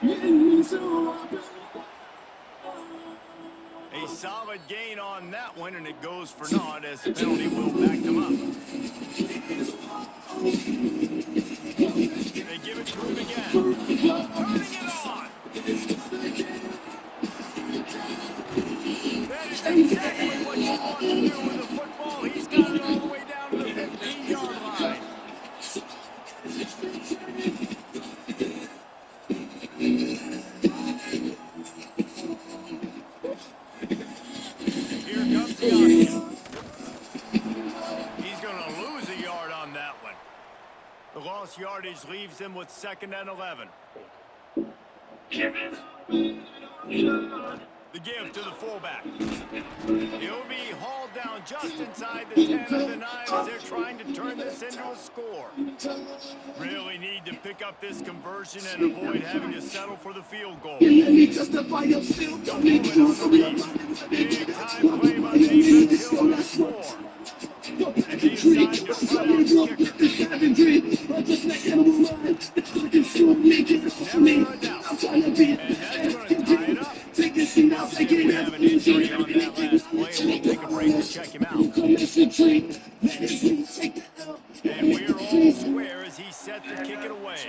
A solid gain on that one, and it goes for naught as the penalty will back them up. They give it to him again. Turning it on. That is exactly what you want to do with a football. He's got it all the way down to the 15-yard line. Here comes the option. He's going to lose a yard on that one. The lost yardage leaves him with 2nd and 11. The give to the fullback. He'll be hauled down just inside the 10 of the 9 as they're trying to turn this into a score. Really need to pick up this conversion and avoid having to settle for the field goal. Big time play by the defense. He'll lose 4. And they decide to run out the kicker. Never a doubt. And that's going to tie it up. We'll see if we have an injury on that last play, and we'll take a break to check him out. And we're all square as he's set to kick it away.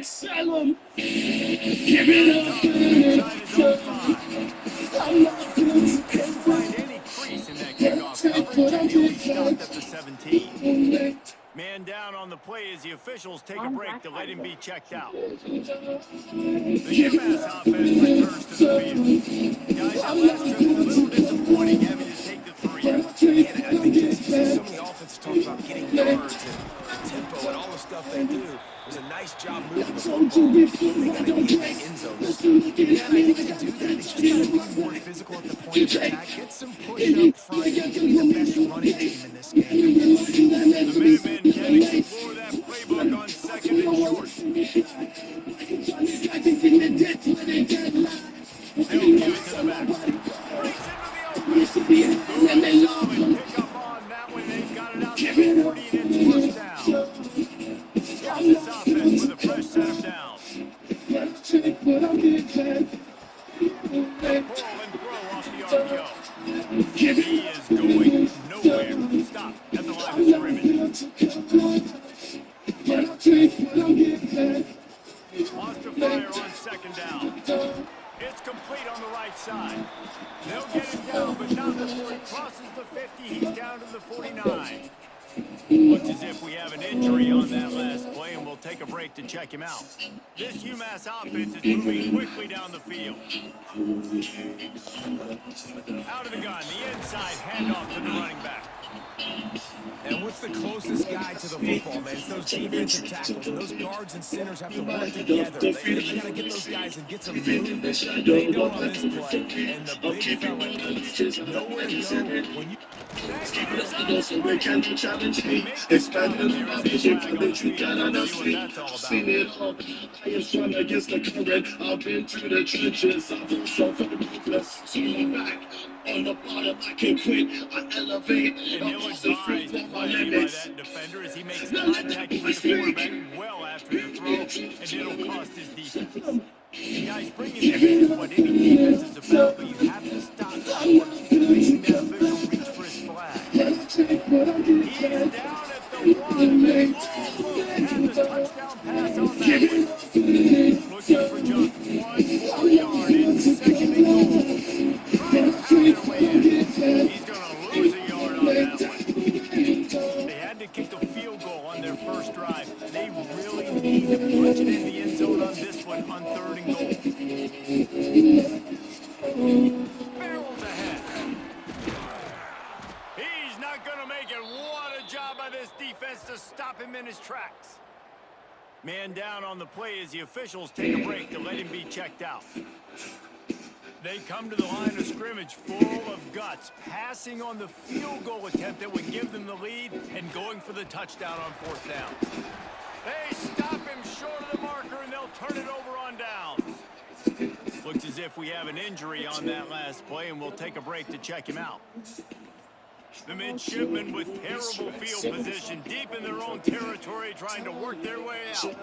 Salem, give it up. Inside his own 5. Can't find any crease in that kickoff coverage, and he'll be stopped at the 17. Man down on the play as the officials take a break to let him be checked out. The UMass offense returns to the field. Guys, that last trip a little disappointing having to take the 3. And I think this is so many offenses talk about getting yards and tempo and all the stuff they do. It was a nice job moving the football. They got to get in the end zone this time. Yeah, and I think to do that, they just got to be more physical at the point of attack. Get some push up front and be the best running team in this game. The Minutemen can explore that playbook on 2nd and short. They'll give it to the back. Breaks into the open. Good solid pick up on that one. They've got it out to the 40, and it's first down. Here's this offense with a fresh set of downs. Pull and throw off the RPO. He is going nowhere. Stop at the line of scrimmage. Lost to fire on 2nd down. It's complete on the right side. They'll get him down, but not before he crosses the 50. He's down to the 49. Looks as if we have an injury on that last play, and we'll take a break to check him out. This UMass offense is moving quickly down the field. Out of the gun, the inside handoff to the running back. And what's the closest guy to the football, man? It's those defensive tackles. And those guards and centers have to work together. They got to get those guys and get some movement. They know on this play. And the big fella needs nowhere to go when you... They can't challenge me. Expanding my vision, that you cannot see. Seen it all. I am strong against the current. I've been through the trenches. I've been so hopeless. So I'm back on the bottom. I can't quit. I elevate. And he'll advise the play by that defender as he makes contact with the quarterback well after the throw, and it'll cost his defense. Guys, bringing the heat is what any defense is about, but you have to stop short, making that official reach for his flag. He's down at the 1, and they almost had the touchdown pass on that one. Looking for just 1 more yard in 2nd and goal. Trying to pound their way in. He's going to lose a yard on that one. They had to kick a field goal on their first drive. They really need to punch it in the end zone on this one on 3rd and goal. Barrels ahead. He's not going to make it. What a job by this defense to stop him in his tracks. Man down on the play as the officials take a break to let him be checked out. They come to the line of scrimmage full of guts, passing on the field goal attempt that would give them the lead and going for the touchdown on 4th down. They stop him short of the marker, and they'll turn it over on downs. Looks as if we have an injury on that last play, and we'll take a break to check him out. The midshipmen with terrible field position, deep in their own territory, trying to work their way out.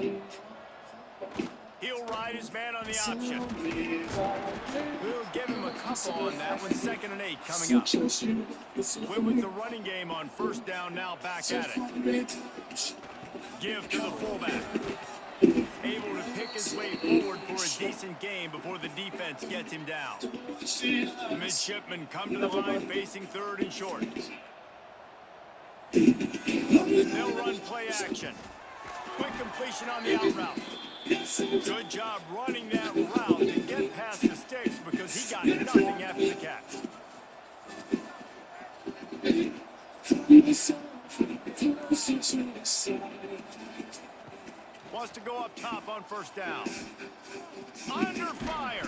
He'll ride his man on the option. We'll give him a couple on that one. 2nd and 8 coming up. We're with the running game on 1st down now, back at it. Give to the fullback. Able to pick his way forward for a decent game before the defense gets him down. The midshipmen come to the line facing 3rd and short. They'll run play action. Quick completion on the out route. Good job running that route to get past the sticks because he got nothing after the catch. Wants to go up top on 1st down. Under fire.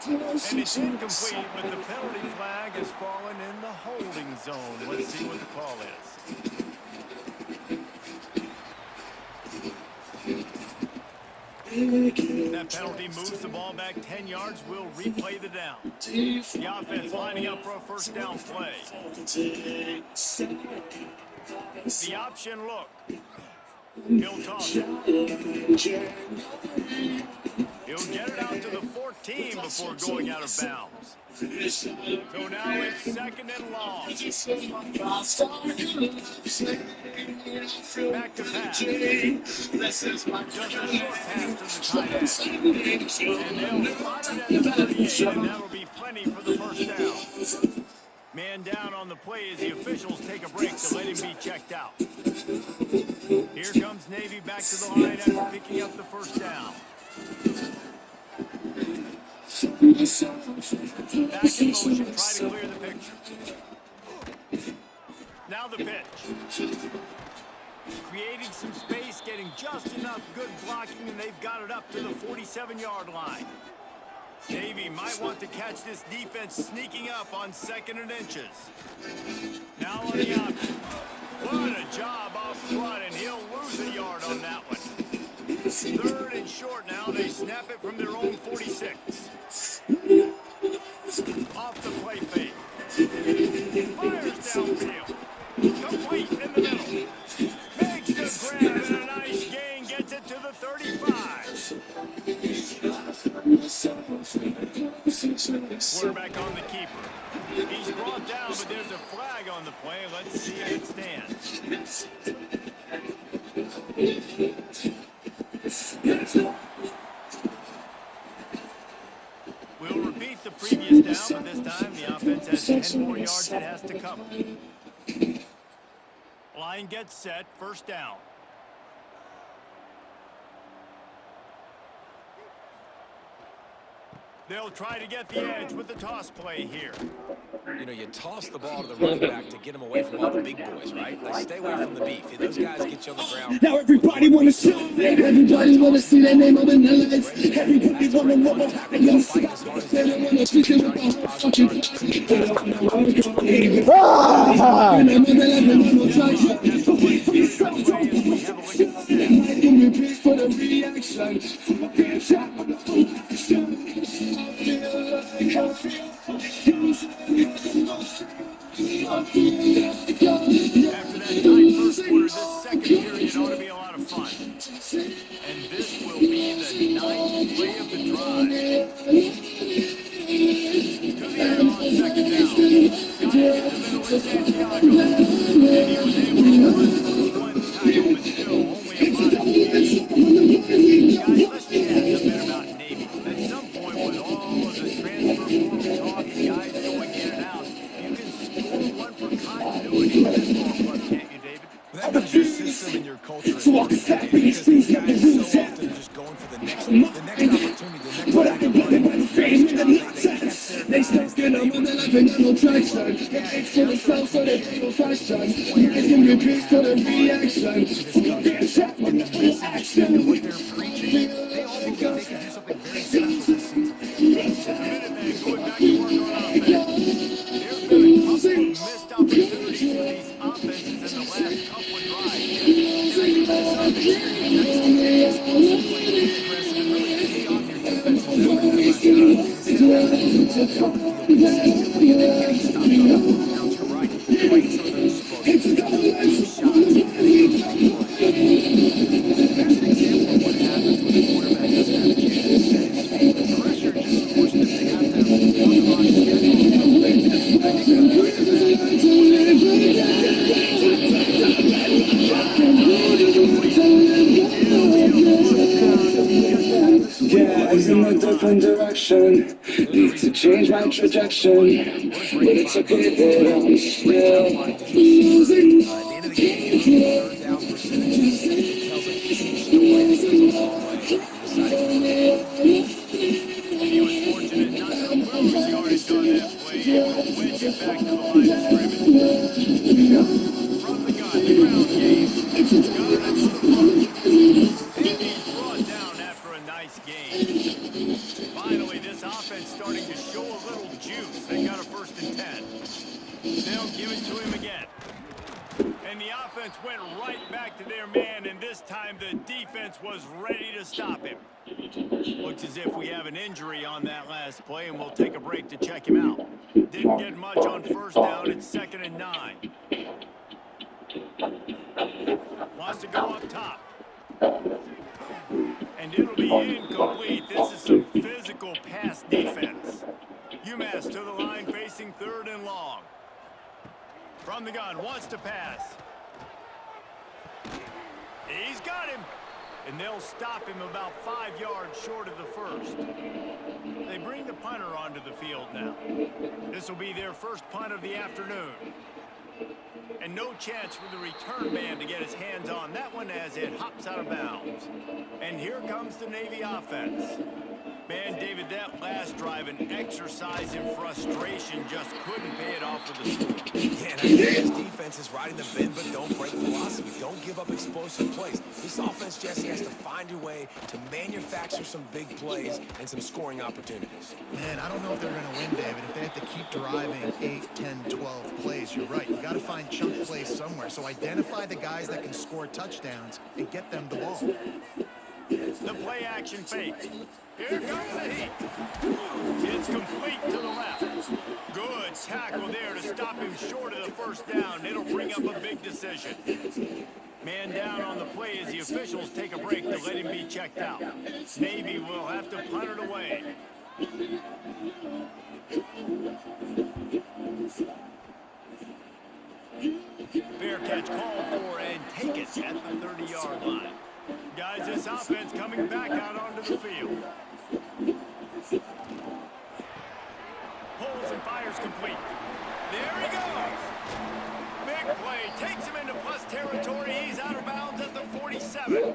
And it's incomplete, but the penalty flag has fallen in the holding zone. Let's see what the call is. That penalty moves the ball back 10 yards. We'll replay the down. The offense lining up for a 1st down play. The option look. He'll toss it. He'll get it out to the 14 before going out of bounds. So now it's 2nd and long. Back to pass. Just a short pass to the tight end. And they'll spot it at the 38, and that'll be plenty for the 1st down. Man down on the play as the officials take a break to let him be checked out. Here comes Navy back to the line after picking up the 1st down. Back in motion, try to clear the picture. Now the pitch. Creating some space, getting just enough good blocking, and they've got it up to the 47-yard line. Navy might want to catch this defense sneaking up on 2nd and inches. Now on the option. What a job off front, and he'll lose a yard on that one. 3rd and short now. They snap it from their own 46. Off the play fake. Fires downfield. Complete in the middle. Makes the grab and a nice gain. Gets it to the 35. Quarterback on the keeper. He's brought down, but there's a flag on the play. Let's see if it stands. We'll repeat the previous down, but this time the offense has 10 more yards it has to cover. Line gets set, 1st down. They'll try to get the edge with the toss play here. You know, you toss the ball to the running back to get him away from all the big boys, right? Like, stay away from the beef. Those guys get you on the ground. Now everybody wanna see, everybody wanna see their name on the headlines. Everybody wanna know what happened. Young stars, they don't wanna speak in the for the reaction. After that tight 1st quarter, this 2nd period ought to be a lot of fun. And this will be the 9th play of the drive. To the air on 2nd down. Got it in the middle with Santiago. And he was able to run through 1 tackle, but still only a modest gain. Guys, let's chat a bit about Navy. At some point, with all of the transfer portal talk and guys going in and out, you can score one for continuity with this ball club, can't you, David? That means your system and your culture is working, because these guys so often are just going for the next opportunity, the next thing to run. They start getting them on the left and got no traction. They take for themselves so they ain't no fashion. They can repeat for the reaction. They're shot with no action. What they're preaching, they all believe they can do something very special this season. The Minutemen going back to work on offense. There's been a couple of missed opportunities for these offenses in the last couple of drives. those big plays. There's an example of what happens when the quarterback doesn't have a chance to set his feet. The pressure just forced them to have to work on schedule a little bit. And I think the point of that yeah, he's in a different direction. Need to change my trajectory. But it's okay, boy, I'm still losing. At the end of the game, you look at third down percentages, it tells a huge story that goes a long way in deciding who wins. He was fortunate not to lose yardage on that play, able to wedge it back to the line of scrimmage. From the gun, the ground game. Got it for the first. And he's brought down after a nice game. Finally, this offense starting to show a little juice. They got a 1st and 10. They'll give it to him again. And the offense went right back to their man, and this time the defense was ready to stop him. Looks as if we have an injury on that last play, and we'll take a break to check him out. Didn't get much on 1st down. It's 2nd and 9. Wants to go up top. And it'll be incomplete. This is some physical pass defense. UMass to the line facing 3rd and long. From the gun, wants to pass. He's got him. And they'll stop him about 5 yards short of the 1st. They bring the punter onto the field now. This will be their first punt of the afternoon. And no chance for the return man to get his hands on that one as it hops out of bounds. And here comes the Navy offense. Man, David, that last drive, an exercise in frustration, just couldn't pay it off for the score. Yeah, and I think this defense is riding the bend but don't break philosophy. Don't give up explosive plays. This offense, Jesse, has to find a way to manufacture some big plays and some scoring opportunities. Man, I don't know if they're going to win, David, if they have to keep driving 8, 10, 12 plays. You're right. You got to find chunk plays somewhere. So identify the guys that can score touchdowns and get them the ball. The play action fake. Here comes the heat. It's complete to the left. Good tackle there to stop him short of the 1st down. It'll bring up a big decision. Man down on the play as the officials take a break to let him be checked out. Navy will have to punt it away. Fair catch called for and take it at the 30-yard line. Guys, this offense coming back out onto the field. Pulls and fires complete. There he goes. Big play. Takes him into plus territory. He's out of bounds at the 47.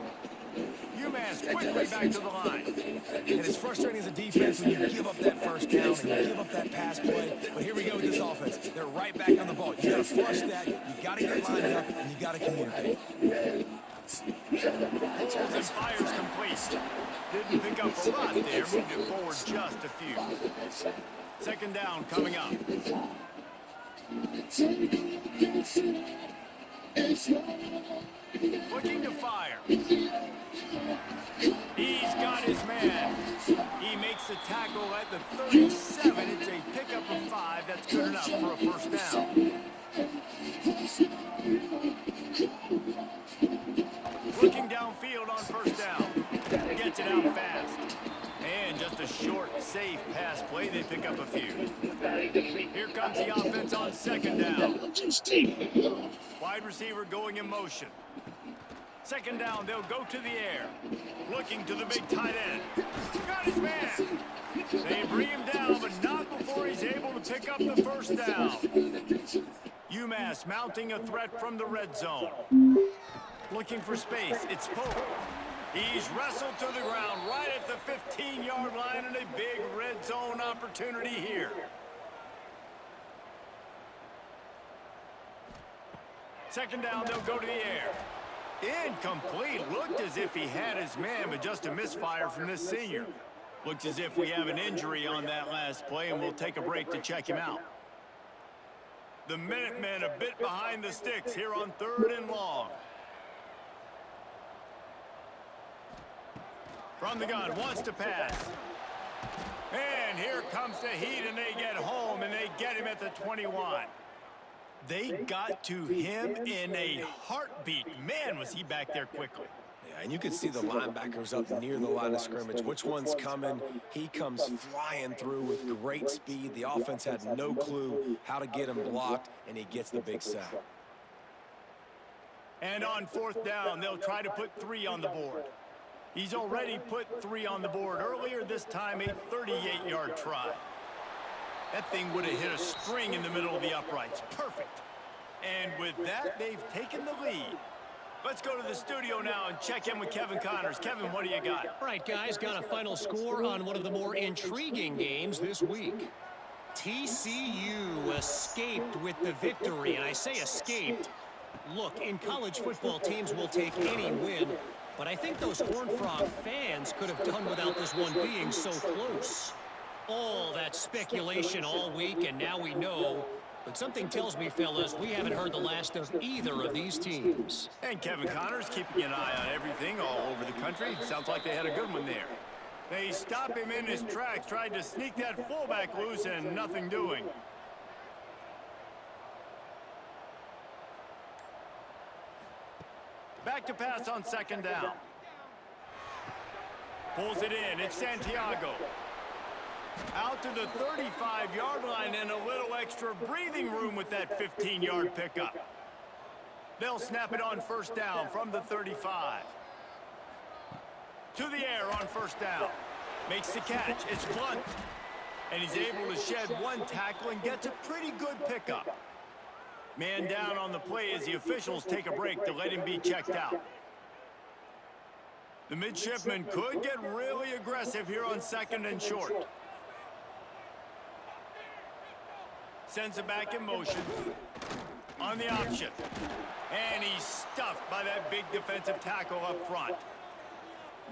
UMass quickly back to the line. And it's frustrating as a defense when you give up that 1st down and you give up that pass play. But here we go with this offense. They're right back on the ball. You got to flush that. You got to get lined up, and you got to communicate. Pulls and fires complete. Didn't pick up a lot there. Moved it forward just a few. 2nd down coming up. Looking to fire. He's got his man. He makes the tackle at the 37. It's a pickup of 5. That's good enough for a 1st down. Looking downfield on 1st down. Gets it out fast. And just a short, safe pass play. They pick up a few. Here comes the offense on 2nd down. Wide receiver going in motion. 2nd down, they'll go to the air. Looking to the big tight end. Got his man. They bring him down, but not before he's able to pick up the 1st down. UMass mounting a threat from the red zone. Looking for space. It's Pope. He's wrestled to the ground right at the 15-yard line, and a big red zone opportunity here. 2nd down, they'll go to the air. Incomplete. Looked as if he had his man, but just a misfire from this senior. Looks as if we have an injury on that last play, and we'll take a break to check him out. The Minutemen a bit behind the sticks here on 3rd and long. From the gun, wants to pass. And here comes the heat, and they get home, and they get him at the 21. They got to him in a heartbeat. Man, was he back there quickly. Yeah, and you can see the linebackers up near the line of scrimmage. Which one's coming? He comes flying through with great speed. The offense had no clue how to get him blocked, and he gets the big sack. And on 4th down, they'll try to put 3 on the board. He's already put 3 on the board earlier, this time a 38-yard try. That thing would have hit a string in the middle of the uprights. Perfect. And with that, they've taken the lead. Let's go to the studio now and check in with Kevin Connors. Kevin, what do you got? All right, guys, got a final score on one of the more intriguing games this week. TCU escaped with the victory, and I say escaped. Look, in college football, teams will take any win, but I think those Horned Frog fans could have done without this one being so close. All that speculation all week, and now we know. But something tells me, fellas, we haven't heard the last of either of these teams. And Kevin Connors keeping an eye on everything all over the country. Sounds like they had a good one there. They stop him in his tracks, tried to sneak that fullback loose, and nothing doing. Back to pass on 2nd down. Pulls it in. It's Santiago. Out to the 35-yard line and a little extra breathing room with that 15-yard pickup. They'll snap it on 1st down from the 35. To the air on 1st down. Makes the catch. It's Blunt. And he's able to shed 1 tackle and gets a pretty good pickup. Man down on the play as the officials take a break to let him be checked out. The midshipman could get really aggressive here on 2nd and short. Sends it back in motion. On the option. And he's stuffed by that big defensive tackle up front.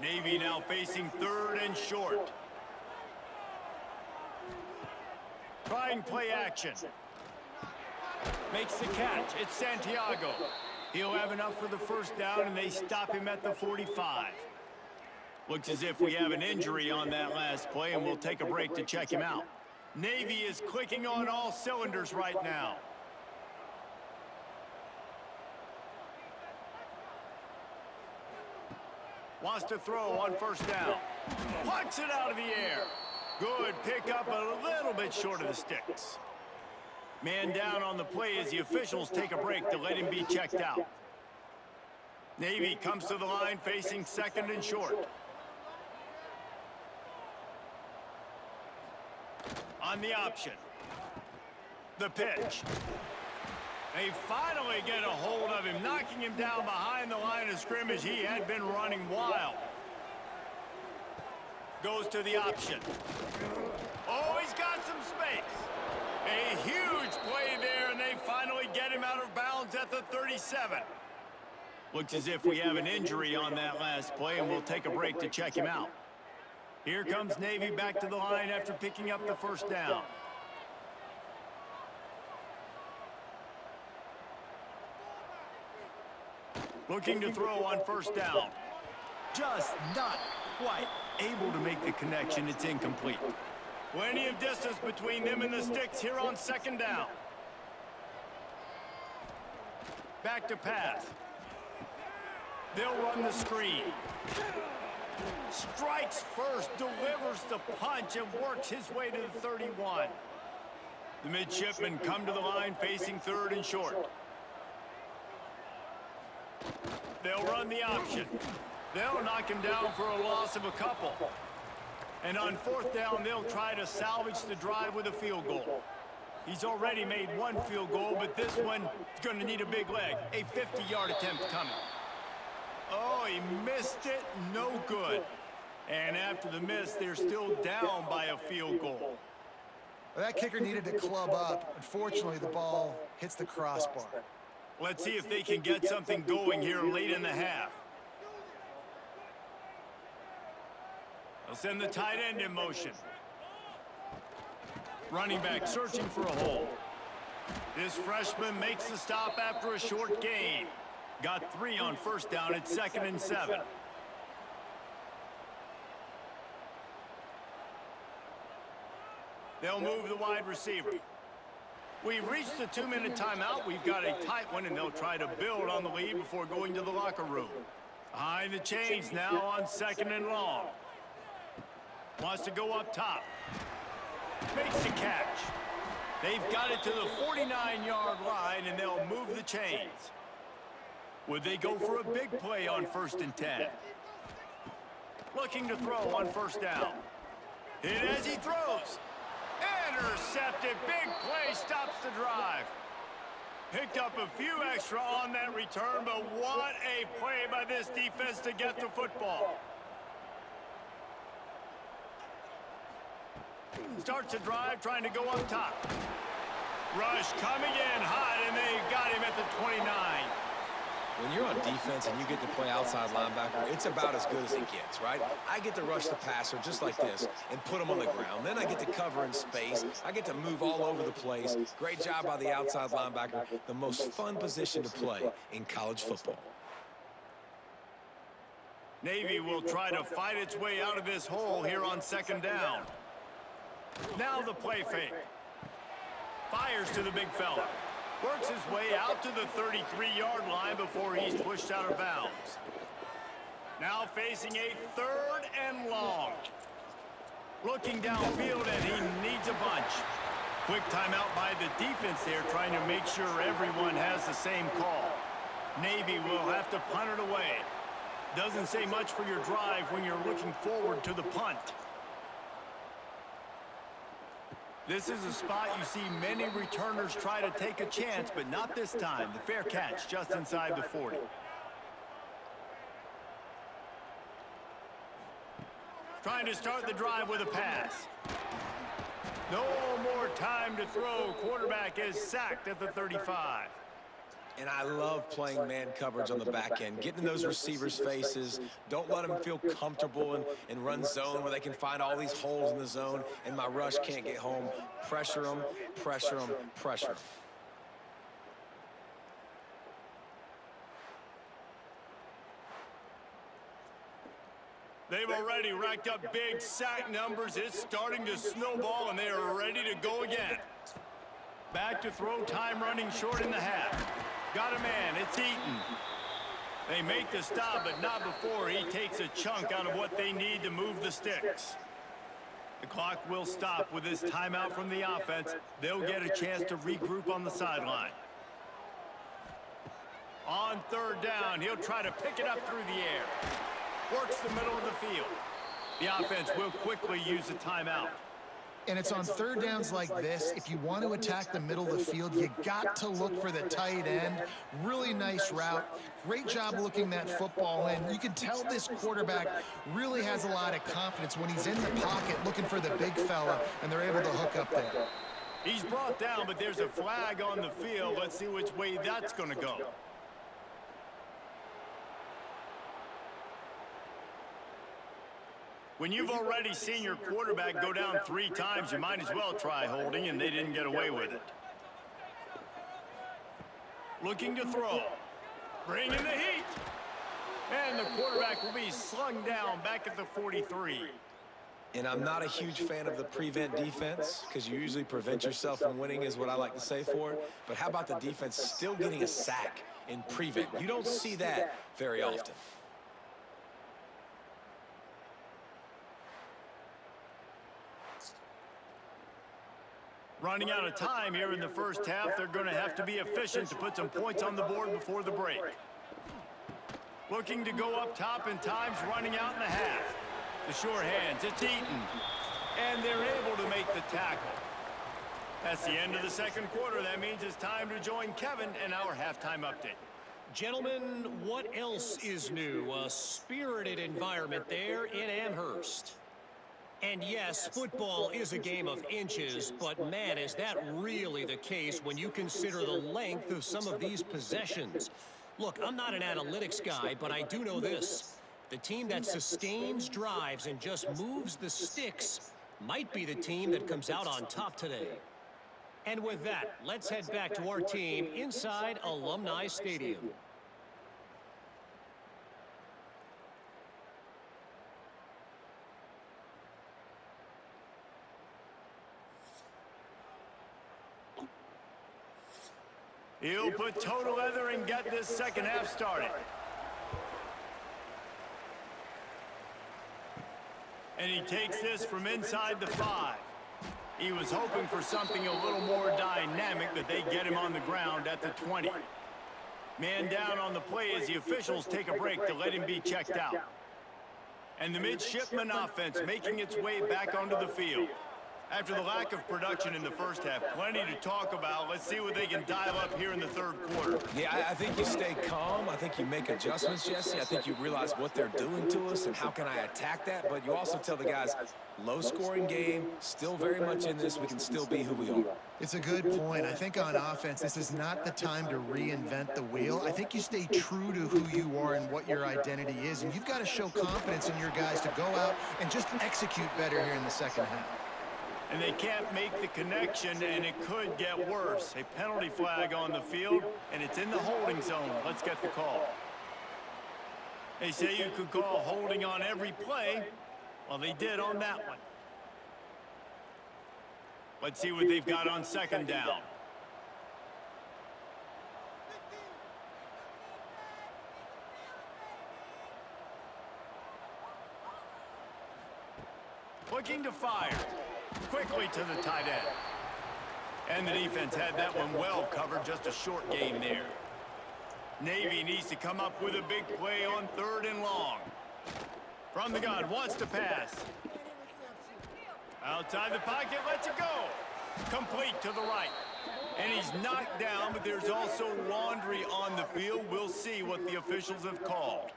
Navy now facing 3rd and short. Trying play action. Makes the catch. It's Santiago. He'll have enough for the 1st down, and they stop him at the 45. Looks as if we have an injury on that last play, and we'll take a break to check him out. Navy is clicking on all cylinders right now. Wants to throw on 1st down. Plucks it out of the air. Good pickup, a little bit short of the sticks. Man down on the play as the officials take a break to let him be checked out. Navy comes to the line facing 2nd and short. On the option. The pitch. They finally get a hold of him, knocking him down behind the line of scrimmage. He had been running wild. Goes to the option. Oh, he's got some space. A huge play there, and they finally get him out of bounds at the 37. Looks as if we have an injury on that last play, and we'll take a break to check him out. Here comes Navy back to the line after picking up the 1st down. Looking to throw on 1st down. Just not quite able to make the connection. It's incomplete. Plenty of distance between them and the sticks here on 2nd down. Back to pass. They'll run the screen. Strikes first, delivers the punch, and works his way to the 31. The midshipmen come to the line facing 3rd and short. They'll run the option. They'll knock him down for a loss of a couple. And on 4th down, they'll try to salvage the drive with a field goal. He's already made 1 field goal, but this one is going to need a big leg. A 50-yard attempt coming. Oh, he missed it. No good. And after the miss, they're still down by a field goal. That kicker needed to club up. Unfortunately, the ball hits the crossbar. Let's see if they can get something going here late in the half. They'll send the tight end in motion. Running back searching for a hole. This freshman makes the stop after a short gain. Got 3 on 1st down at 2nd and 7. They'll move the wide receiver. We've reached the 2-minute timeout. We've got a tight one, and they'll try to build on the lead before going to the locker room. Behind the chains now on 2nd and long. Wants to go up top. Makes the catch. They've got it to the 49-yard line, and they'll move the chains. Would they go for a big play on 1st and 10? Looking to throw on 1st down. Hit as he throws. Intercepted. Big play stops the drive. Picked up a few extra on that return, but what a play by this defense to get the football. Starts the drive, trying to go up top. Rush coming in hot, and they got him at the 29. When you're on defense and you get to play outside linebacker, it's about as good as it gets, right? I get to rush the passer just like this and put him on the ground. Then I get to cover in space. I get to move all over the place. Great job by the outside linebacker. The most fun position to play in college football. Navy will try to fight its way out of this hole here on 2nd down. Now the play fake. Fires to the big fella. Works his way out to the 33-yard line before he's pushed out of bounds. Now facing a 3rd and long. Looking downfield, and he needs a bunch. Quick timeout by the defense there, trying to make sure everyone has the same call. Navy will have to punt it away. Doesn't say much for your drive when you're looking forward to the punt. This is a spot you see many returners try to take a chance, but not this time. The fair catch just inside the 40. Trying to start the drive with a pass. No more time to throw. Quarterback is sacked at the 35. And I love playing man coverage on the back end, getting in those receivers' faces. Don't let them feel comfortable in run zone where they can find all these holes in the zone and my rush can't get home. Pressure them, pressure them, pressure them. They've already racked up big sack numbers. It's starting to snowball, and they are ready to go again. Back to throw, time running short in the half. Got a man, it's Eaton. They make the stop, but not before he takes a chunk out of what they need to move the sticks. The clock will stop with this timeout from the offense. They'll get a chance to regroup on the sideline. On 3rd down, he'll try to pick it up through the air. Works the middle of the field. The offense will quickly use the timeout. And it's on 3rd downs like this. If you want to attack the middle of the field, you got to look for the tight end. Really nice route. Great job looking that football in. You can tell this quarterback really has a lot of confidence when he's in the pocket looking for the big fella, and they're able to hook up there. He's brought down, but there's a flag on the field. Let's see which way that's going to go. When you've already seen your quarterback go down 3 times, you might as well try holding, and they didn't get away with it. Looking to throw. Bring in the heat. And the quarterback will be slung down back at the 43. And I'm not a huge fan of the prevent defense because you usually prevent yourself from winning is what I like to say for it. But how about the defense still getting a sack in prevent? You don't see that very often. Running out of time here in the first half, they're going to have to be efficient to put some points on the board before the break. Looking to go up top, and time's running out in the half. The sure hands, it's Eaton. And they're able to make the tackle. That's the end of the 2nd quarter. That means it's time to join Kevin and our halftime update. Gentlemen, what else is new? A spirited environment there in Amherst. And yes, football is a game of inches, but man, is that really the case when you consider the length of some of these possessions. Look, I'm not an analytics guy, but I do know this. The team that sustains drives and just moves the sticks might be the team that comes out on top today. And with that, let's head back to our team inside Alumni Stadium. He'll put total leather and get this second half started. And he takes this from inside the 5. He was hoping for something a little more dynamic, but they get him on the ground at the 20. Man down on the play as the officials take a break to let him be checked out. And the midshipman offense making its way back onto the field. After the lack of production in the first half, plenty to talk about. Let's see what they can dial up here in the third quarter. Yeah, I think you stay calm. I think you make adjustments, Jesse. I think you realize what they're doing to us and how can I attack that. But you also tell the guys, low-scoring game, still very much in this. We can still be who we are. It's a good point. I think on offense, this is not the time to reinvent the wheel. I think you stay true to who you are and what your identity is. And you've got to show confidence in your guys to go out and just execute better here in the second half. And they can't make the connection, and it could get worse. A penalty flag on the field, and it's in the holding zone. Let's get the call. They say you could call holding on every play. Well, they did on that one. Let's see what they've got on second down. Looking to fire. Quickly to the tight end. And the defense had that one well covered, just a short game there. Navy needs to come up with a big play on 3rd and long. From the gun, wants to pass. Outside the pocket, lets it go. Complete to the right. And he's knocked down, but there's also laundry on the field. We'll see what the officials have called.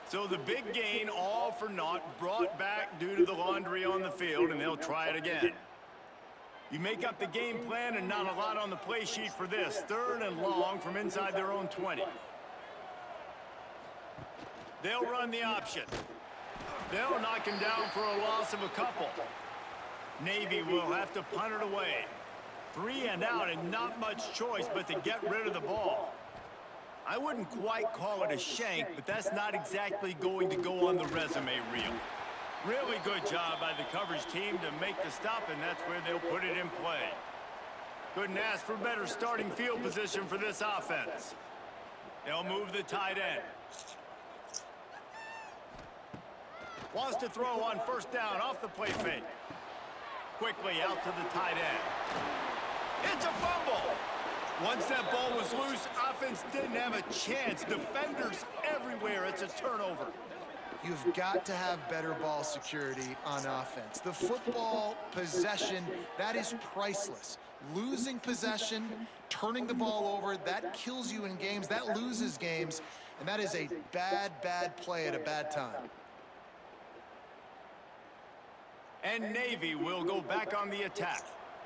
So the big gain, all for naught, brought back due to the laundry on the field, and they'll try it again. You make up the game plan and not a lot on the play sheet for this. 3rd and long from inside their own 20. They'll run the option. They'll knock him down for a loss of a couple. Navy will have to punt it away. 3 and out and not much choice but to get rid of the ball. I wouldn't quite call it a shank, but that's not exactly going to go on the resume reel. Really good job by the coverage team to make the stop, and that's where they'll put it in play. Couldn't ask for better starting field position for this offense. They'll move the tight end. Wants to throw on 1st down off the play fake. Quickly out to the tight end. It's a fumble! Once that ball was loose, offense didn't have a chance. Defenders everywhere. It's a turnover. You've got to have better ball security on offense. The football possession, that is priceless. Losing possession, turning the ball over, that kills you in games. That loses games. And that is a bad, bad play at a bad time. And Navy will go back on the attack.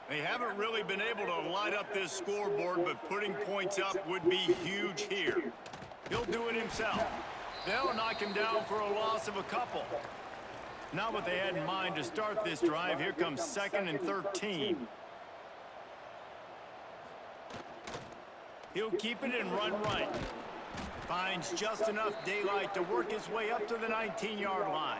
They haven't really been able to light up this scoreboard, but putting points up would be huge here. He'll do it himself. They'll knock him down for a loss of a couple. Not what they had in mind to start this drive. Here comes 2nd and 13. He'll keep it and run right. Finds just enough daylight to work his way up to the 19-yard line.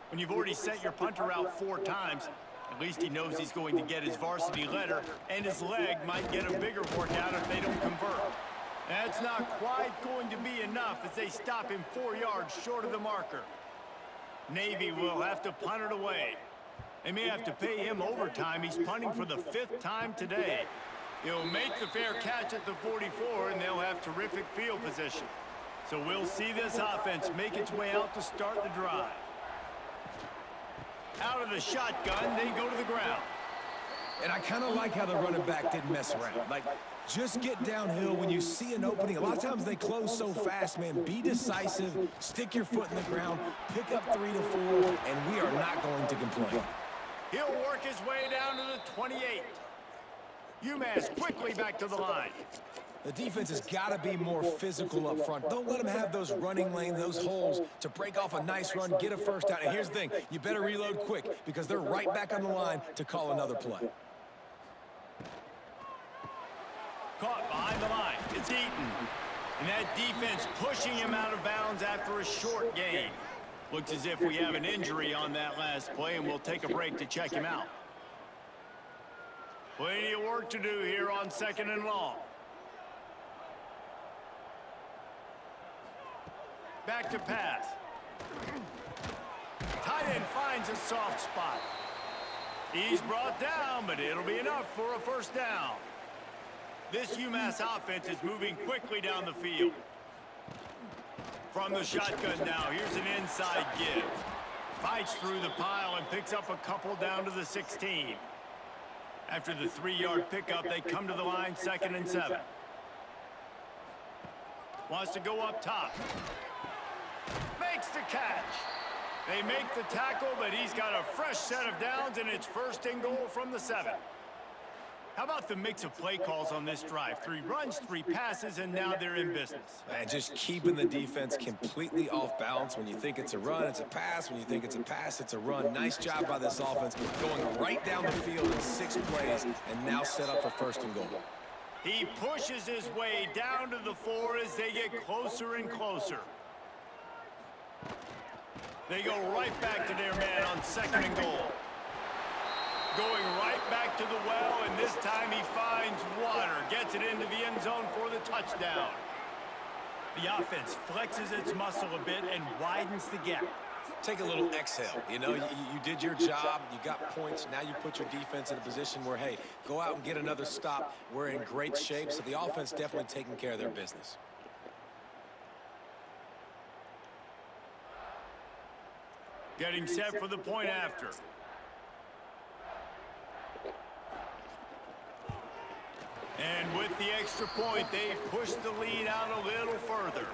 When you've already sent your punter out 4 times, at least he knows he's going to get his varsity letter, and his leg might get a bigger workout if they don't convert. That's not quite going to be enough as they stop him 4 yards short of the marker. Navy will have to punt it away. They may have to pay him overtime. He's punting for the 5th time today. He'll make the fair catch at the 44, and they'll have terrific field position. So we'll see this offense make its way out to start the drive. Out of the shotgun, they go to the ground. And I kind of like how the running back didn't mess around. Like, just get downhill when you see an opening. A lot of times they close so fast, man. Be decisive, stick your foot in the ground, pick up 3 to 4, and we are not going to complain. He'll work his way down to the 28. UMass quickly back to the line. The defense has got to be more physical up front. Don't let them have those running lanes, those holes to break off a nice run, get a 1st down. And here's the thing, you better reload quick because they're right back on the line to call another play. Caught behind the line. It's Eaton. And that defense pushing him out of bounds after a short gain. Looks as if we have an injury on that last play, and we'll take a break to check him out. Plenty of work to do here on 2nd and long. Back to pass. Tight end finds a soft spot. He's brought down, but it'll be enough for a first down. This UMass offense is moving quickly down the field. From the shotgun now, here's an inside give. Fights through the pile and picks up a couple down to the 16. After the 3-yard pickup, they come to the line 2nd and 7. Wants to go up top. Makes the catch. They make the tackle, but he's got a fresh set of downs, and it's 1st and goal from the 7. How about the mix of play calls on this drive? 3 runs, 3 passes, and now they're in business. Man, just keeping the defense completely off balance. When you think it's a run, it's a pass. When you think it's a pass, it's a run. Nice job by this offense, going right down the field in 6 plays, and now set up for 1st and goal. He pushes his way down to the 4 as they get closer and closer. They go right back to their man on 2nd and goal. Going right back to the well, and this time he finds water. Gets it into the end zone for the touchdown. The offense flexes its muscle a bit and widens the gap. Take a little exhale. You know, you did your job. You got points. Now you put your defense in a position where, hey, go out and get another stop. We're in great shape, so the offense definitely taking care of their business. Getting set for the point after. And with the extra point, they push the lead out a little further.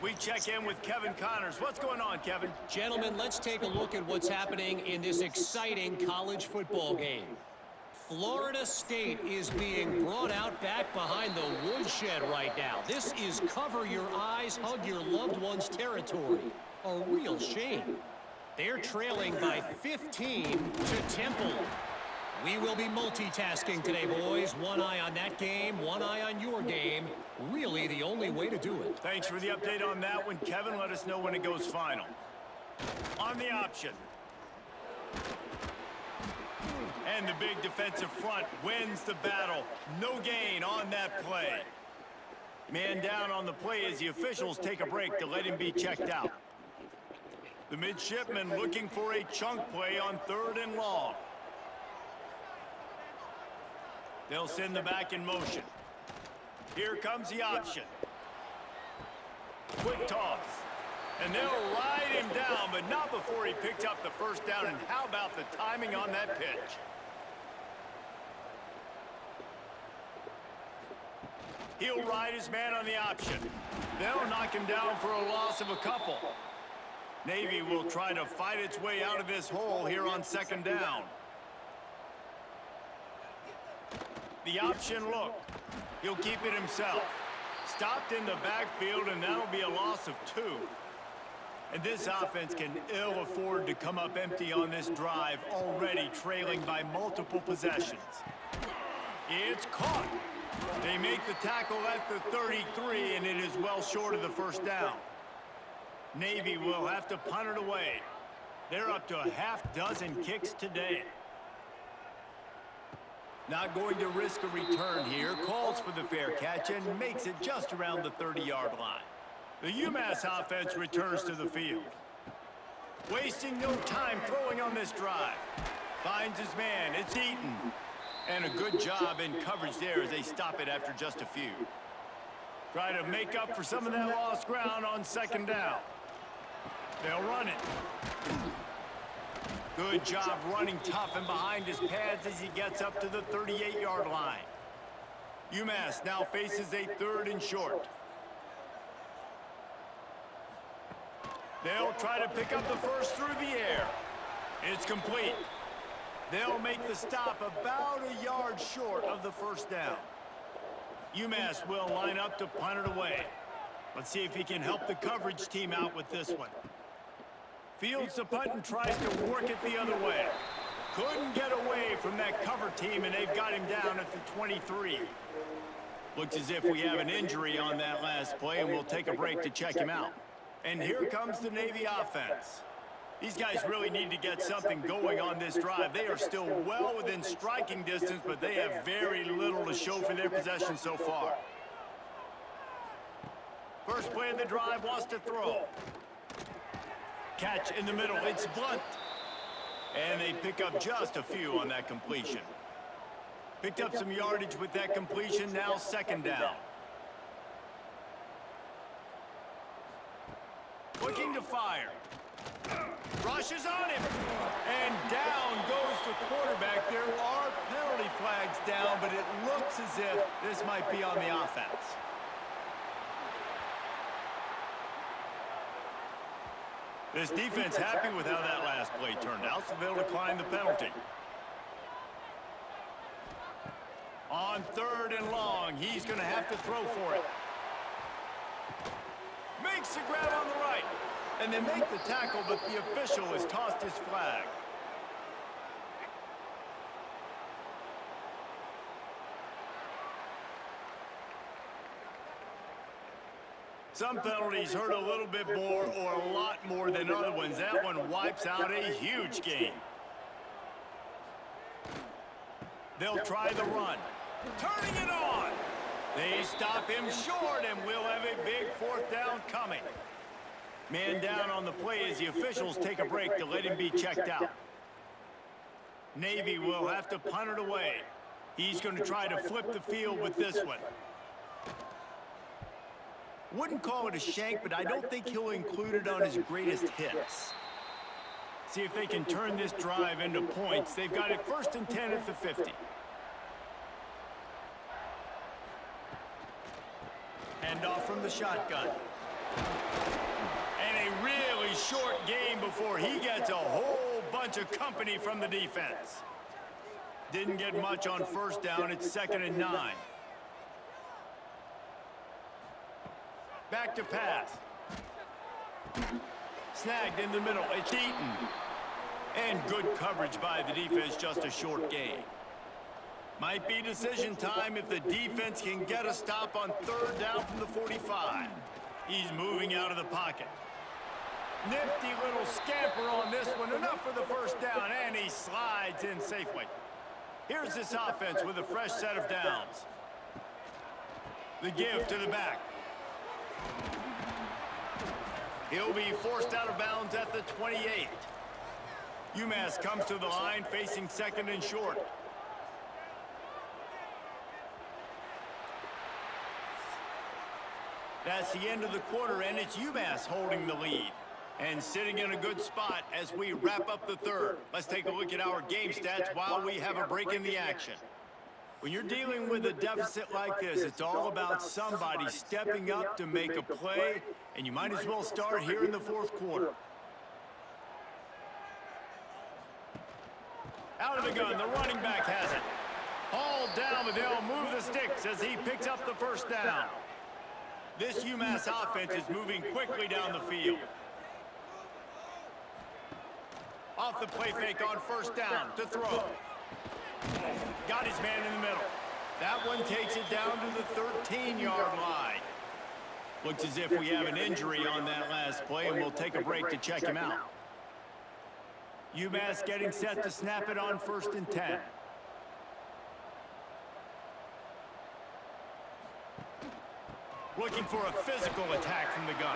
We check in with Kevin Connors. What's going on, Kevin? Gentlemen, let's take a look at what's happening in this exciting college football game. Florida State is being brought out back behind the woodshed right now. This is cover your eyes, hug your loved ones territory. A real shame. They're trailing by 15 to Temple. We will be multitasking today, boys. One eye on that game, one eye on your game. Really the only way to do it. Thanks for the update on that one, Kevin. Let us know when it goes final. On the option. And the big defensive front wins the battle. No gain on that play. Man down on the play as the officials take a break to let him be checked out. The midshipman looking for a chunk play on 3rd and long. They'll send the back in motion. Here comes the option. Quick toss. And they'll ride him down, but not before he picked up the first down. And how about the timing on that pitch? He'll ride his man on the option. They'll knock him down for a loss of a couple. Navy will try to fight its way out of this hole here on 2nd down. The option look. He'll keep it himself. Stopped in the backfield, and that'll be a loss of 2. And this offense can ill afford to come up empty on this drive, already trailing by multiple possessions. It's caught. They make the tackle at the 33, and it is well short of the first down. Navy will have to punt it away. They're up to a half-dozen kicks today. Not going to risk a return here. Calls for the fair catch and makes it just around the 30-yard line. The UMass offense returns to the field. Wasting no time throwing on this drive. Finds his man. It's Eaton. And a good job in coverage there as they stop it after just a few. Try to make up for some of that lost ground on 2nd down. They'll run it. Good job running tough and behind his pads as he gets up to the 38-yard line. UMass now faces a 3rd and short. They'll try to pick up the first through the air. It's complete. They'll make the stop about a yard short of the first down. UMass will line up to punt it away. Let's see if he can help the coverage team out with this one. Fields the punt and tries to work it the other way. Couldn't get away from that cover team, and they've got him down at the 23. Looks as if we have an injury on that last play, and we'll take a break to check him out. And here comes the Navy offense. These guys really need to get something going on this drive. They are still well within striking distance, but they have very little to show for their possession so far. First play of the drive wants to throw. Catch in the middle. It's Blunt. And they pick up just a few on that completion. Picked up some yardage with that completion. Now second down. Looking to fire. Rushes on him. And down goes the quarterback. There are penalty flags down, but it looks as if this might be on the offense. This defense happy with how that last play turned out, so they'll decline the penalty. On 3rd and long, he's going to have to throw for it. Makes the grab on the right. And they make the tackle, but the official has tossed his flag. Some penalties hurt a little bit more or a lot more than other ones. That one wipes out a huge game. They'll try the run. Turning it on. They stop him short, and we'll have a big 4th down coming. Man down on the play as the officials take a break to let him be checked out. Navy will have to punt it away. He's going to try to flip the field with this one. Wouldn't call it a shank, but I don't think he'll include it on his greatest hits. See if they can turn this drive into points. They've got it 1st and 10 at the 50. Hand off from the shotgun. And a really short game before he gets a whole bunch of company from the defense. Didn't get much on 1st down. It's 2nd and 9. Back to pass. Snagged in the middle. It's Eaton. And good coverage by the defense, just a short gain. Might be decision time if the defense can get a stop on 3rd down from the 45. He's moving out of the pocket. Nifty little scamper on this one. Enough for the 1st down, and he slides in safely. Here's this offense with a fresh set of downs. The give to the back. He'll be forced out of bounds at the 28. UMass comes to the line facing 2nd and short. That's the end of the quarter, and it's UMass holding the lead and sitting in a good spot as we wrap up the 3rd. Let's take a look at our game stats while we have a break in the action. When you're dealing with a deficit like this, it's all about somebody stepping up to make a play, and you might as well start here in the 4th quarter. Out of the gun, the running back has it. Hauled down, but they'll move the sticks as he picks up the 1st down. This UMass offense is moving quickly down the field. Off the play fake on 1st down to throw. Got his man in the middle. That one takes it down to the 13-yard line. Looks as if we have an injury on that last play, and we'll take a break to check him out. UMass getting set to snap it on 1st and 10. Looking for a physical attack from the gun.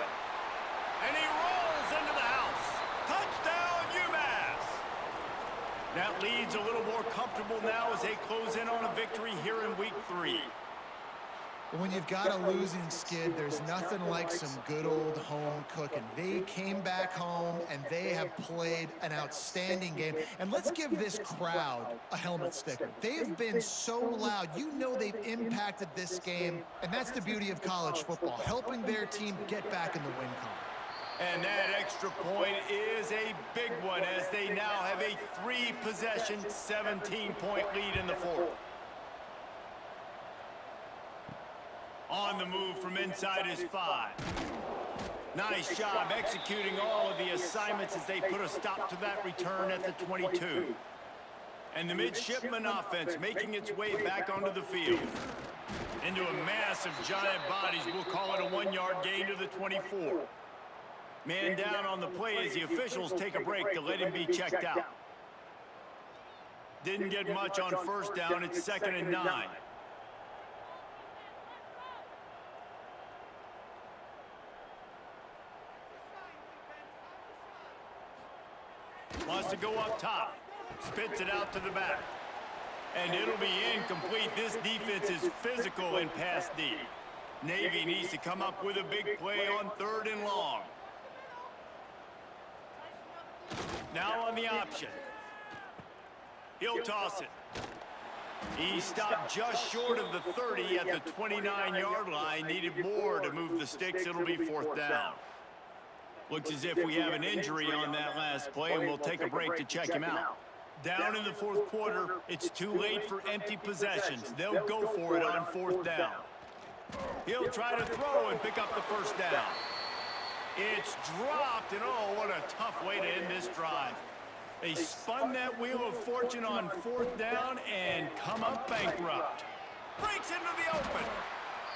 And he rolls into the house. Touchdown, UMass! That lead's a little more comfortable now as they close in on a victory here in week 3. When you've got a losing skid, there's nothing like some good old home cooking. They came back home, and they have played an outstanding game. And let's give this crowd a helmet sticker. They've been so loud. You know they've impacted this game, and that's the beauty of college football, helping their team get back in the win column. And that extra point is a big one as they now have a 3-possession, 17-point lead in the 4th. On the move from inside his 5. Nice job executing all of the assignments as they put a stop to that return at the 22. And the midshipman offense making its way back onto the field. Into a mass of giant bodies, we'll call it a 1-yard gain to the 24. Man down on the play as the officials take a break to let him be checked out. Didn't get much on first down. It's 2nd and 9. Wants to go up top. Spits it out to the back. And it'll be incomplete. This defense is physical in pass D. Navy needs to come up with a big play on 3rd and long. Now on the option. He'll toss it. He stopped just short of the 30 at the 29-yard line. Needed more to move the sticks. It'll be 4th down. Looks as if we have an injury on that last play, and we'll take a break to check him out. Down in the 4th quarter, it's too late for empty possessions. They'll go for it on 4th down. He'll try to throw and pick up the 1st down. It's dropped, and oh, what a tough way to end this drive. They spun that wheel of fortune on 4th down and come up bankrupt. Breaks into the open.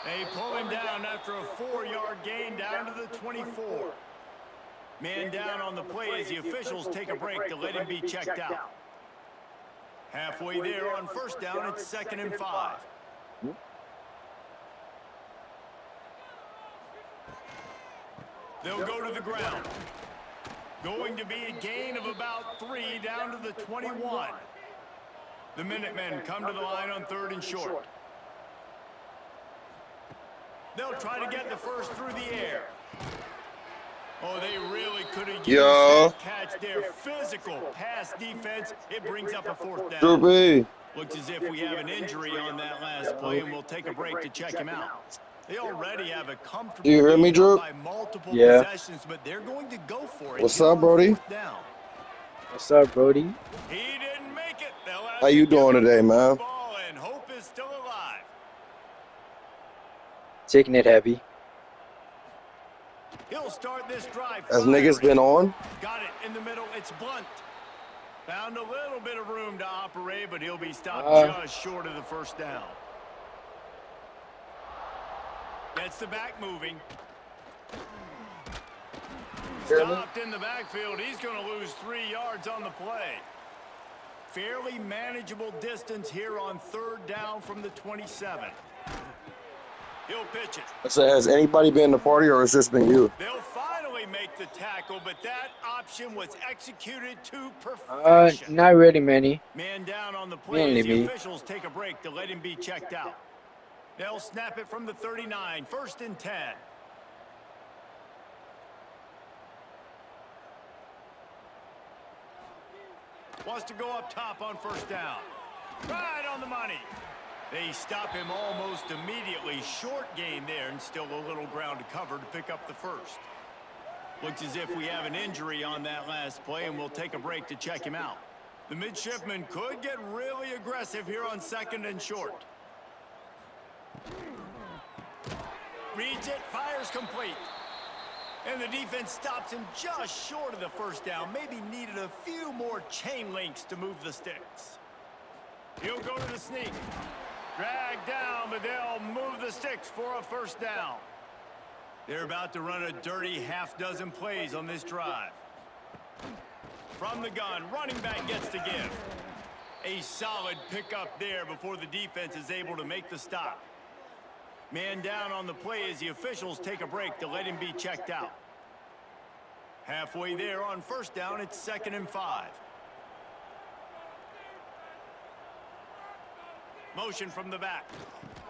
They pull him down after a 4-yard gain down to the 24. Man down on the play as the officials take a break to let him be checked out. Halfway there on 1st down, it's 2nd and 5. They'll go to the ground. Going to be a gain of about 3 down to the 21. The Minutemen come to the line on 3rd and short. They'll try to get the first through the air. Oh, they really could have used that catch there. Physical pass defense. It brings up a 4th down. Droopy. Looks as if we have an injury on that last play, and we'll take a break to check him out. They already have a comfortable Do you hear me, lead Droop? by multiple Yeah. possessions, but they're going to go for it. What's up, Brody? Down. What's up, Brody? He didn't make it. They'll have How to you give doing him today, the man? ball, and hope is still alive. Taking it heavy. He'll start this drive. Has niggas been on? Got it in the middle. It's Blunt. Found a little bit of room to operate, but he'll be stopped just short of the 1st down. Gets the back moving. Stopped in the backfield. He's going to lose 3 yards on the play. Fairly manageable distance here on 3rd down from the 27. He'll pitch it. I said, has anybody been in the party or has it just been you? They'll finally make the tackle, but that option was executed to perfection. Not really many. Man down on the play Mainly as the me. officials take a break to let him be checked out. They'll snap it from the 39, 1st and 10. Wants to go up top on 1st down. Right on the money. They stop him almost immediately. Short gain there and still a little ground to cover to pick up the 1st. Looks as if we have an injury on that last play, and we'll take a break to check him out. The midshipman could get really aggressive here on 2nd and short. Reads it, fires complete. And the defense stops him just short of the 1st down. Maybe needed a few more chain links to move the sticks. He'll go to the sneak. Drag down, but they'll move the sticks for a 1st down. They're about to run a dirty half-dozen plays on this drive. From the gun, running back gets to give. A solid pickup there before the defense is able to make the stop. Man down on the play as the officials take a break to let him be checked out. Halfway there on 1st down, it's 2nd and 5. Motion from the back.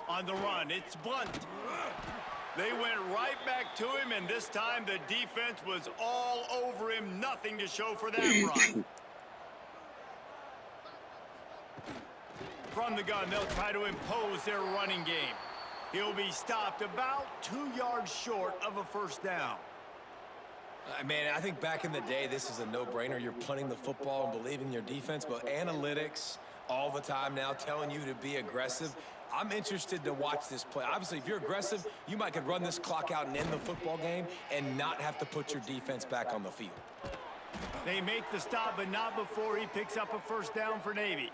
On the run, it's Blunt. They went right back to him, and this time the defense was all over him. Nothing to show for that run. From the gun, they'll try to impose their running game. He'll be stopped about 2 yards short of a 1st down. Man, I think back in the day, this is a no-brainer. You're punting the football and believing in your defense, but analytics all the time now telling you to be aggressive. I'm interested to watch this play. Obviously, if you're aggressive, you might could run this clock out and end the football game and not have to put your defense back on the field. They make the stop, but not before he picks up a 1st down for Navy.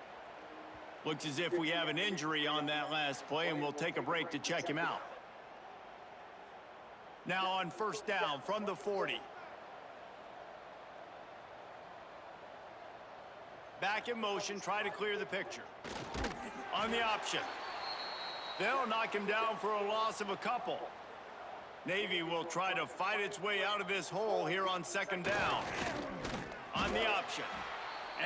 Looks as if we have an injury on that last play, and we'll take a break to check him out. Now on 1st down from the 40. Back in motion, try to clear the picture. On the option. They'll knock him down for a loss of a couple. Navy will try to fight its way out of this hole here on second down. On the option.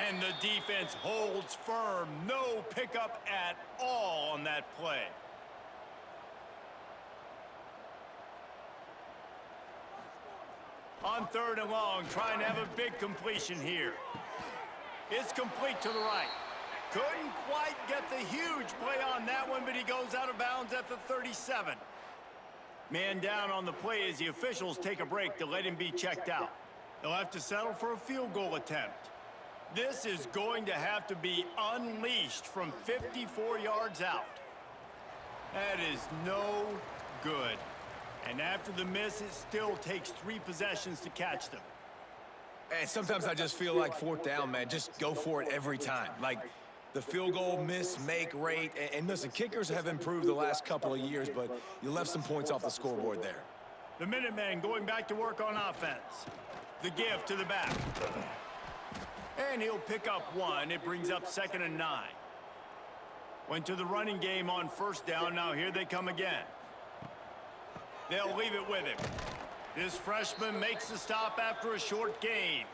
And the defense holds firm. No pickup at all on that play. On third and long, trying to have a big completion here. It's complete to the right. Couldn't quite get the huge play on that one, but he goes out of bounds at the 37. Man down on the play as the officials take a break to let him be checked out. They'll have to settle for a field goal attempt. This is going to have to be unleashed from 54 yards out. That is no good. And after the miss, it still takes 3 possessions to catch them. And sometimes I just feel like fourth down, man, just go for it every time. Like the field goal miss-make rate. And listen, kickers have improved the last couple of years, but you left some points off the scoreboard there. The Minutemen going back to work on offense. The give to the back. And he'll pick up 1. It brings up 2nd and 9. Went to the running game on first down. Now here they come again. They'll leave it with him. This freshman makes the stop after a short gain.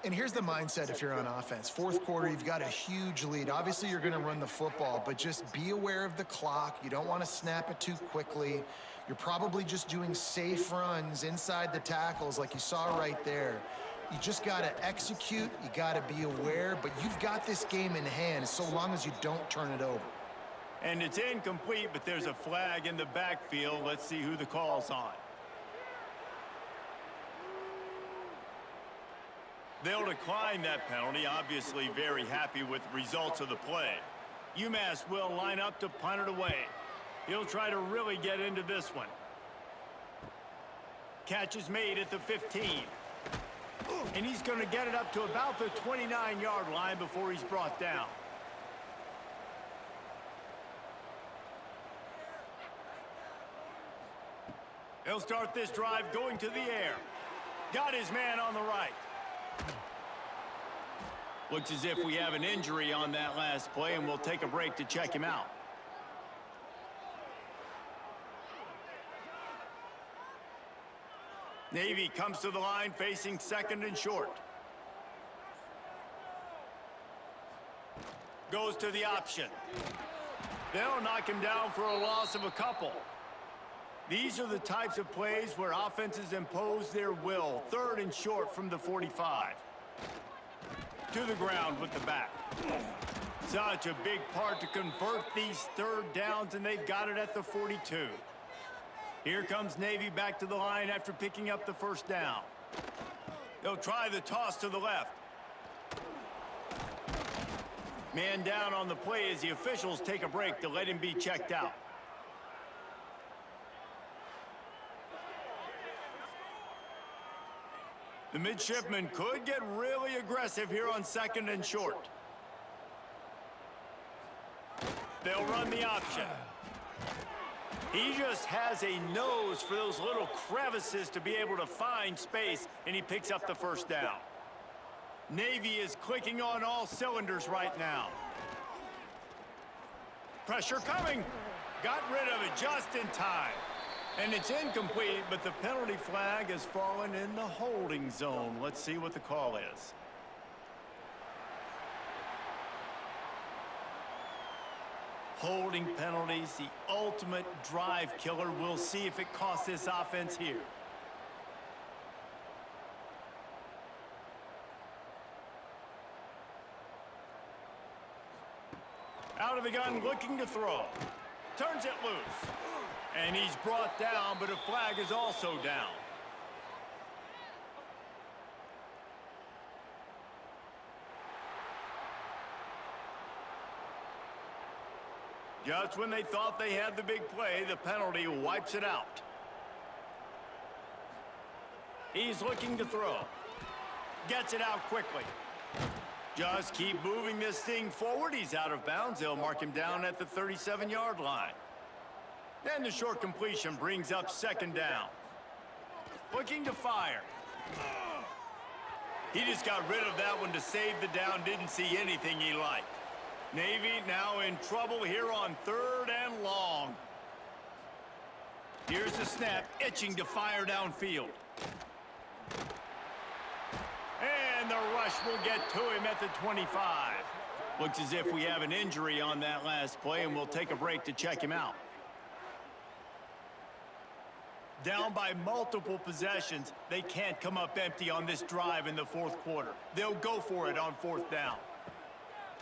And here's the mindset if you're on offense. Fourth quarter, you've got a huge lead. Obviously, you're going to run the football, but just be aware of the clock. You don't want to snap it too quickly. You're probably just doing safe runs inside the tackles like you saw right there. You just got to execute. You got to be aware, but you've got this game in hand so long as you don't turn it over. And it's incomplete, but there's a flag in the backfield. Let's see who the call's on. They'll decline that penalty, obviously very happy with the results of the play. UMass will line up to punt it away. He'll try to really get into this one. Catch is made at the 15. And he's going to get it up to about the 29-yard line before he's brought down. He'll start this drive going to the air. Got his man on the right. Looks as if we have an injury on that last play, and we'll take a break to check him out. Navy comes to the line facing 2nd and short. Goes to the option. They'll knock him down for a loss of a couple. These are the types of plays where offenses impose their will. 3rd and short from the 45. To the ground with the back. Such a big part to convert these 3rd downs, and they've got it at the 42. Here comes Navy back to the line after picking up the first down. They'll try the toss to the left. Man down on the play as the officials take a break to let him be checked out. The midshipman could get really aggressive here on 2nd and short. They'll run the option. He just has a nose for those little crevices to be able to find space, and he picks up the first down. Navy is clicking on all cylinders right now. Pressure coming. Got rid of it just in time. And it's incomplete, but the penalty flag has fallen in the holding zone. Let's see what the call is. Holding penalties, the ultimate drive killer. We'll see if it costs this offense here. Out of the gun, looking to throw. Turns it loose. And he's brought down, but a flag is also down. Just when they thought they had the big play, the penalty wipes it out. He's looking to throw. Gets it out quickly. Just keep moving this thing forward. He's out of bounds. They'll mark him down at the 37-yard line. And the short completion brings up 2nd down. Looking to fire. He just got rid of that one to save the down, didn't see anything he liked. Navy now in trouble here on 3rd and long. Here's the snap, itching to fire downfield. And the rush will get to him at the 25. Looks as if we have an injury on that last play, and we'll take a break to check him out. Down by multiple possessions, they can't come up empty on this drive in the 4th quarter. They'll go for it on 4th down.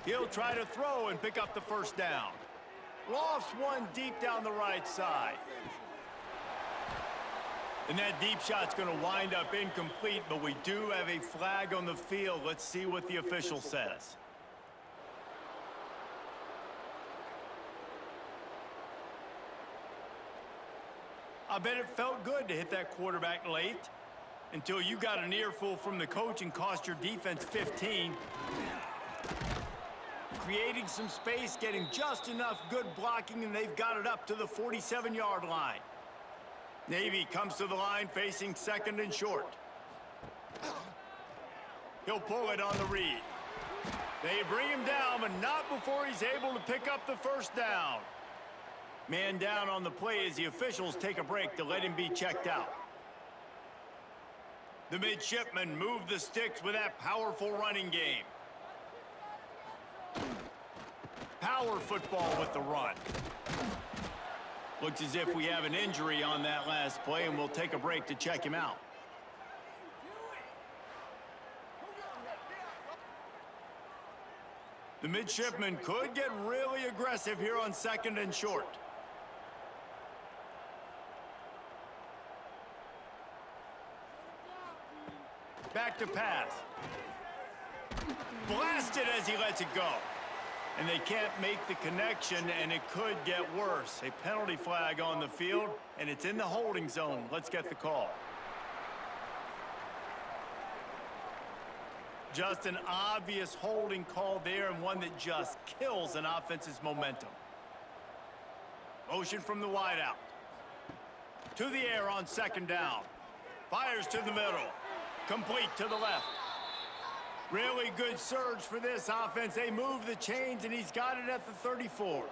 He'll try to throw and pick up the 1st down. Lofts one deep down the right side. And that deep shot's going to wind up incomplete, but we do have a flag on the field. Let's see what the official says. I bet it felt good to hit that quarterback late until you got an earful from the coach and cost your defense 15. Creating some space, getting just enough good blocking, and they've got it up to the 47-yard line. Navy comes to the line facing 2nd and short. He'll pull it on the read. They bring him down, but not before he's able to pick up the 1st down. Man down on the play as the officials take a break to let him be checked out. The midshipmen move the sticks with that powerful running game. Power football with the run. Looks as if we have an injury on that last play, and we'll take a break to check him out. The midshipmen could get really aggressive here on 2nd and short. Back to pass. Blasted as he lets it go. And they can't make the connection, and it could get worse. A penalty flag on the field, and it's in the holding zone. Let's get the call. Just an obvious holding call there, and one that just kills an offense's momentum. Motion from the wideout. To the air on 2nd down. Fires to the middle. Complete to the left. Really good surge for this offense. They move the chains, and he's got it at the 34.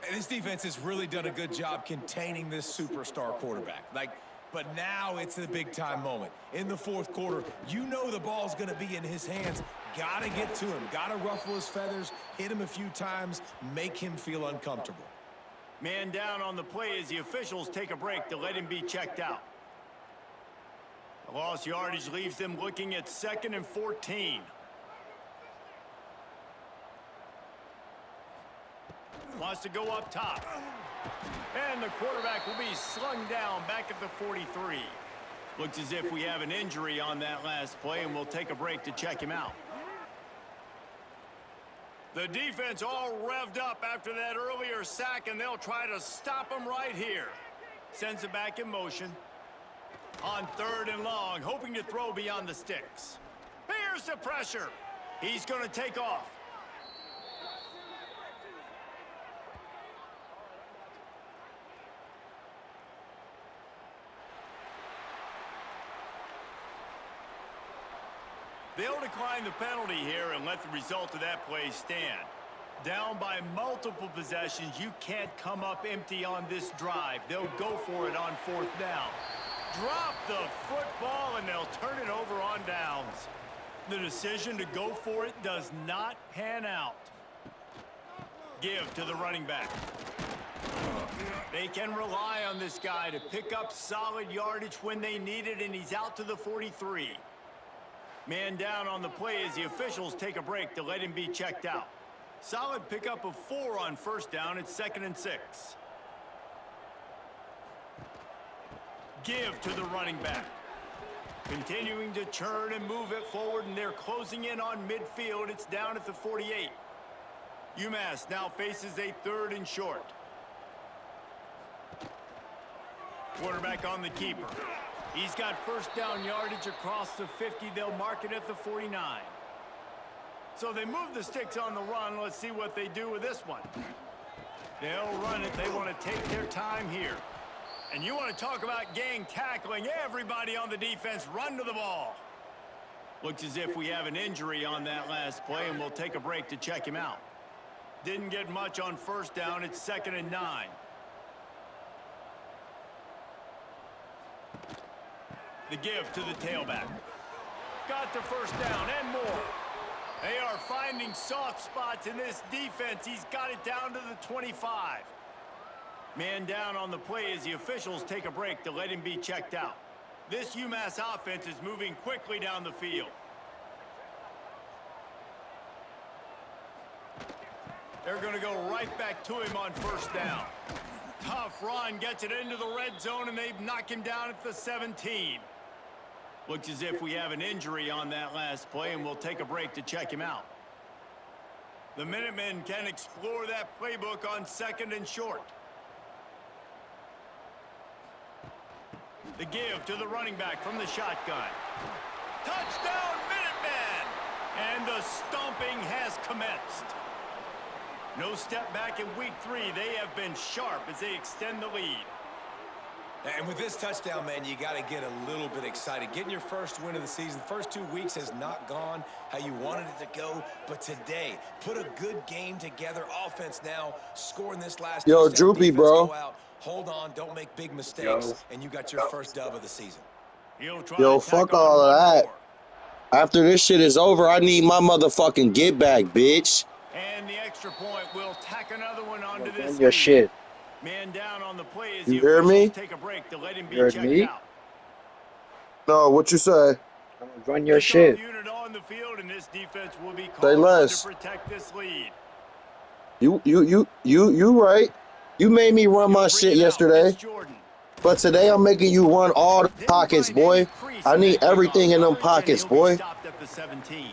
And this defense has really done a good job containing this superstar quarterback. But now it's the big-time moment. In the 4th quarter, you know the ball's going to be in his hands. Got to get to him. Got to ruffle his feathers, hit him a few times, make him feel uncomfortable. Man down on the play as the officials take a break to let him be checked out. The lost yardage leaves them looking at 2nd and 14. Wants to go up top. And the quarterback will be slung down back at the 43. Looks as if we have an injury on that last play, and we'll take a break to check him out. The defense all revved up after that earlier sack, and they'll try to stop him right here. Sends it back in motion. On 3rd and long, hoping to throw beyond the sticks. Here's the pressure. He's going to take off. They'll decline the penalty here and let the result of that play stand. Down by multiple possessions, you can't come up empty on this drive. They'll go for it on 4th down. Drop the football, and they'll turn it over on downs. The decision to go for it does not pan out. Give to the running back. They can rely on this guy to pick up solid yardage when they need it, and he's out to the 43. Man down on the play as the officials take a break to let him be checked out. Solid pickup of 4 on 1st down. It's 2nd and 6. Give to the running back. Continuing to churn and move it forward, and they're closing in on midfield. It's down at the 48. UMass now faces a 3rd and short. Quarterback on the keeper. He's got 1st down yardage across the 50. They'll mark it at the 49. So they move the sticks on the run. Let's see what they do with this one. They'll run it. They want to take their time here. And you want to talk about gang tackling. Everybody on the defense run to the ball. Looks as if we have an injury on that last play, and we'll take a break to check him out. Didn't get much on first down. It's 2nd and 9. The give to the tailback. Got the first down and more. They are finding soft spots in this defense. He's got it down to the 25. Man down on the play as the officials take a break to let him be checked out. This UMass offense is moving quickly down the field. They're going to go right back to him on first down. Tough run, gets it into the red zone, and they knock him down at the 17. Looks as if we have an injury on that last play, and we'll take a break to check him out. The Minutemen can explore that playbook on 2nd and short. The give to the running back from the shotgun. Touchdown, Minutemen! And the stomping has commenced. No step back in week 3. They have been sharp as they extend the lead. And with this touchdown, man, you got to get a little bit excited. Getting your first win of the season. First 2 weeks has not gone how you wanted it to go. But today, put a good game together. Offense now scoring this last Yo, touchdown. Droopy, Defense bro. go out, hold on, don't make big mistakes, and you got your first dub of the season. Yo, fuck all of that. After this shit is over, I need my motherfucking get back, bitch. And the extra point will tack another one onto this. Run your shit. Man down on the play as You the hear me? officials take a break to let him be You heard checked me? out. No, what you say? Run your Kickoff shit. unit on the field, and this defense will be Say called on less. to protect this lead. You right. You made me run my He'll bring shit it out. yesterday, It's Jordan. but today I'm making you run all the Didn't pockets, find any boy. crease I in need that kickoff everything in them coverage, and pockets, he'll be boy. stopped at the 17.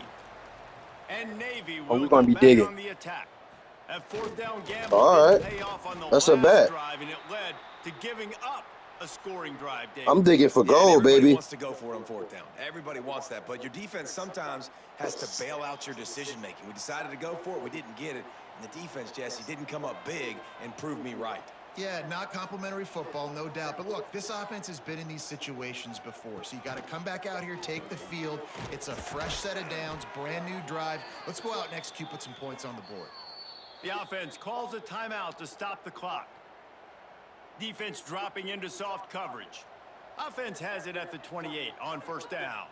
And Navy Oh, will we're gonna go be back digging. on the attack. That 4th down gamble All didn't right. pay off on the That's a last bet. drive, and it led to giving up a scoring drive, Dave. I'm digging for Yeah, and gold, everybody baby. wants to go for it on 4th down. Everybody wants that, but your defense sometimes has to bail out your decision-making. We decided to go for it. We didn't get it. And the defense, Jesse, didn't come up big and prove me right. Yeah, not complimentary football, no doubt. But look, this offense has been in these situations before. So you got to come back out here, take the field. It's a fresh set of downs, brand new drive. Let's go out and execute, put some points on the board. The offense calls a timeout to stop the clock. Defense dropping into soft coverage. Offense has it at the 28 on first down.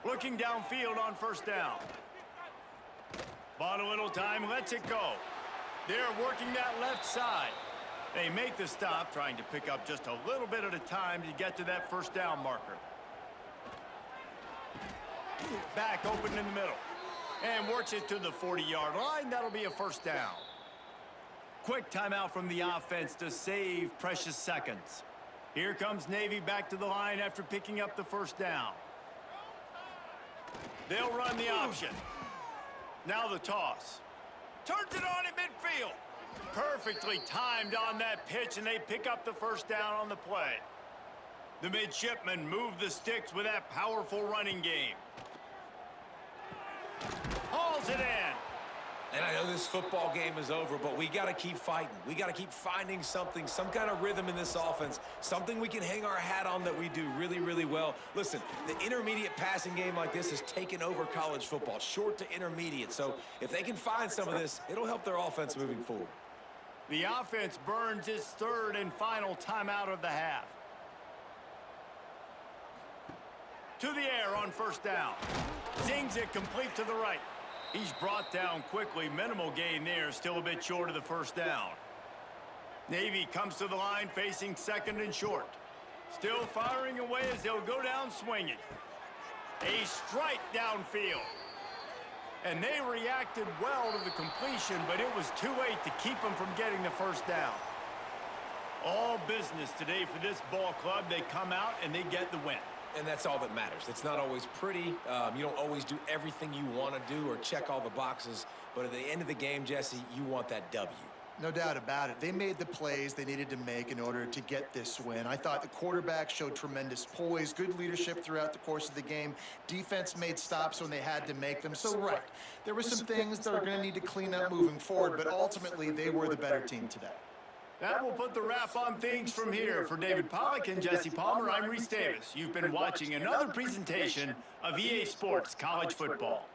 Looking downfield on first down. Bought a little time, lets it go. They're working that left side. They make the stop, trying to pick up just a little bit at a time to get to that first down marker. Back open in the middle. And works it to the 40-yard line. That'll be a first down. Quick timeout from the offense to save precious seconds. Here comes Navy back to the line after picking up the first down. They'll run the option. Now the toss. Turns it on in midfield. Perfectly timed on that pitch, and they pick up the first down on the play. The midshipmen move the sticks with that powerful running game. Hauls it in. And I know this football game is over, but we got to keep fighting. We got to keep finding something, some kind of rhythm in this offense, something we can hang our hat on that we do really, really well. Listen, the intermediate passing game like this has taken over college football, short to intermediate. So if they can find some of this, it'll help their offense moving forward. The offense burns its 3rd and final timeout of the half. To the air on first down. Zings it complete to the right. He's brought down quickly. Minimal gain there. Still a bit short of the first down. Navy comes to the line facing 2nd and short. Still firing away as they'll go down swinging. A strike downfield. And they reacted well to the completion, but it was too late to keep them from getting the first down. All business today for this ball club. They come out and they get the win. And that's all that matters. It's not always pretty. You don't always do everything you want to do or check all the boxes. But at the end of the game, Jesse, you want that W. No doubt about it. They made the plays they needed to make in order to get this win. I thought the quarterback showed tremendous poise, good leadership throughout the course of the game. Defense made stops when they had to make them. So, right, there were some things that are going to need to clean up moving forward, but ultimately they were the better team today. That will put the wrap on things from here. For David Pollack and Jesse Palmer, I'm Reese Davis. You've been watching another presentation of EA Sports College Football.